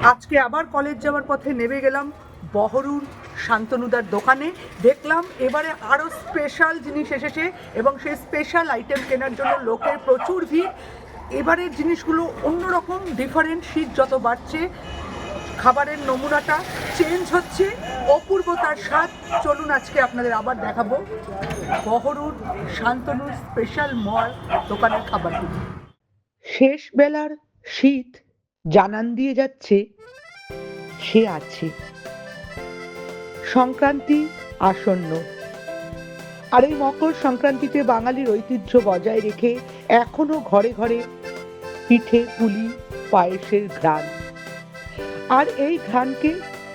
আজকে আবার কলেজ যাওয়ার পথে নেমে গেলাম বহরুর শান্তনুদার দোকানে। দেখলাম এবারে আরও স্পেশাল জিনিস এসেছে এবং সেই স্পেশাল আইটেম কেনার জন্য লোকের প্রচুর ভিড়। এবারের জিনিসগুলো অন্যরকম, ডিফারেন্ট। শীত যত বাড়ছে খাবারের নমুনাটা চেঞ্জ হচ্ছে, অপূর্বতার স্বাদ। চলুন আজকে আপনাদের আবার দেখাবো বহরুর শান্তনুর স্পেশাল মল দোকানের খাবারগুলো। শেষ বেলার শীত জানান দিয়ে যাচ্ছে সে আছে। সংক্রান্তি আসন্ন, আর এই মকর সংক্রান্তিতে বাঙালির ঐতিহ্য বজায় রেখে এখনো ঘরে ঘরে পিঠে পুলি পায়েসের ঘ্রাণ। আর এই ঘ্রাণকে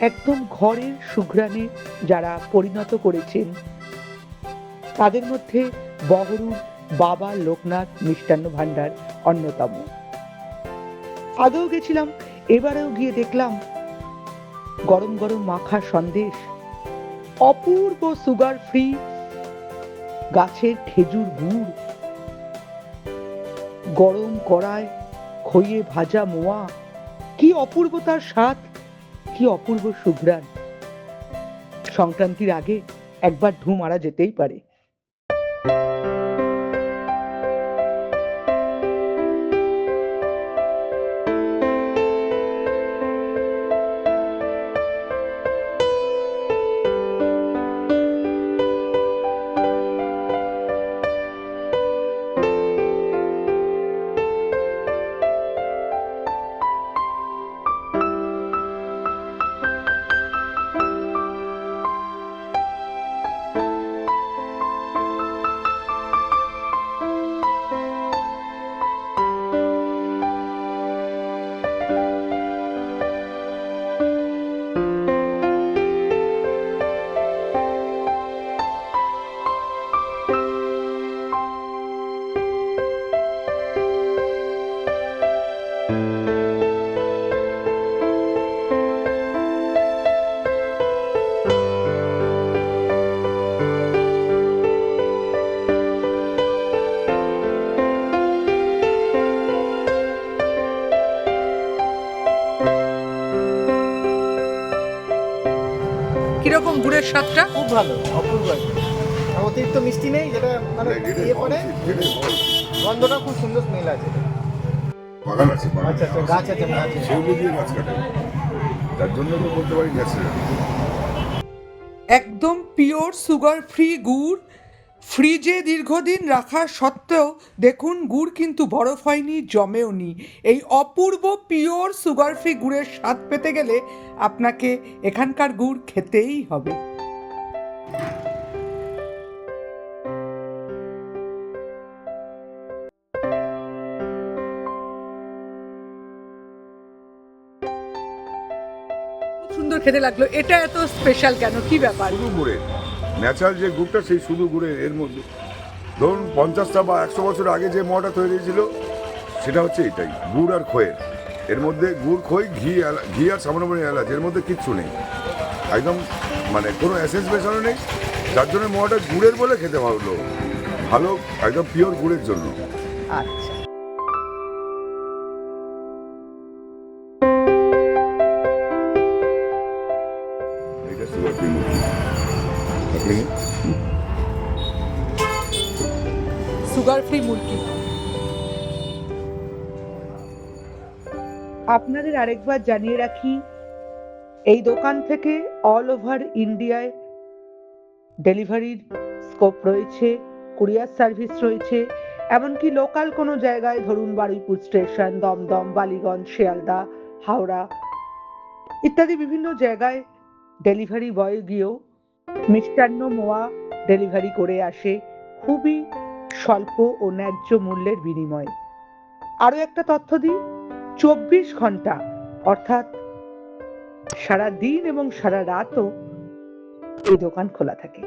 একদম ঘরের সুঘ্রাণে যারা পরিণত করেছেন তাদের মধ্যে বহরুর বাবা লোকনাথ মিষ্টান্ন ভান্ডার অন্যতম। আগেও গেছিলাম, এবারেও গিয়ে দেখলাম গরম গরম মাখা সন্দেশ, অপূর্ব সুগার ফ্রি গাছের খেজুর গুড়, গরম কড়ায় খইয়ে ভাজা মোয়া। কি অপূর্ব তার স্বাদ, কি অপূর্ব সুঘ্রাণ। সংক্রান্তির আগে একবার ঢু মারা যেতেই পারে। কিরকম গুড়ের স্বাদটা? খুব ভালো, অপূর্ব একদম। আর অতিরিক্ত মিষ্টি নেই, যেটা মানে ইয়ে করে গন্ধটা খুব সুন্দর স্মেল আছে। বাগান আছে, আচ্ছা আচ্ছা, গাছ আছে গাছ আছে। সেগুলো দিয়ে গাছ কাটে, তার জন্য তো বলতে পারি ন্যাচারাল। একদম পিওর সুগার ফ্রি গুড়, ফ্রিজে দীর্ঘদিন রাখা সত্ত্বেও দেখুন গুড় কিন্তু বরফ হয়নি, জমেও নি। এই অপূর্ব পিওর সুগার ফ্রি গুড়ের স্বাদ পেতে গেলে আপনাকে এখানকার গুড় খেতেই হবে। সুন্দর খেতে লাগলো। এটা এত স্পেশাল কেন, কি ব্যাপার? শুধু গুড়ের ন্যাচারাল যে গুড়টা, সেই শুধু গুড়ের। এর মধ্যে ধরুন 50টা বা 100 বছর আগে যে মটা তৈরি হয়েছিল সেটা হচ্ছে এটাই, গুড় আর খয়ের। এর মধ্যে গুড়, খই, ঘি আর সামান্য পরিমাণে এলাচ, এর মধ্যে কিচ্ছু নেই। একদম মানে কোনো এসেন্স মেশানো নেই, যার জন্য মটা গুড়ের বলে খেতে ভালো, ভালো একদম পিওর গুড়ের জন্য। আচ্ছা, এটা সুগার ফ্রি মুরগি। আপনি সুগার ফ্রি মুরগি। আপনাদের আরেকবার জানিয়ে রাখি, এই দোকান থেকে অল ওভার ইন্ডিয়ায় ডেলিভারির স্কোপ রয়েছে, কুরিয়ার সার্ভিস রয়েছে, এমনকি লোকাল কোনো জায়গায় ধরুন বারুইপুর স্টেশন, দমদম, বালিগঞ্জ, শিয়ালদা, হাওড়া ইত্যাদি বিভিন্ন জায়গায় ডেলিভারি বয় গিয়েও মিষ্টান্ন মোয়া ডেলিভারি করে আসে খুবই স্বল্প ও ন্যায্য মূল্যের বিনিময়ে। আরও একটা তথ্য দিই, 24 ঘন্টা অর্থাৎ সারা দিন এবং সারা রাতও এই দোকান খোলা থাকে।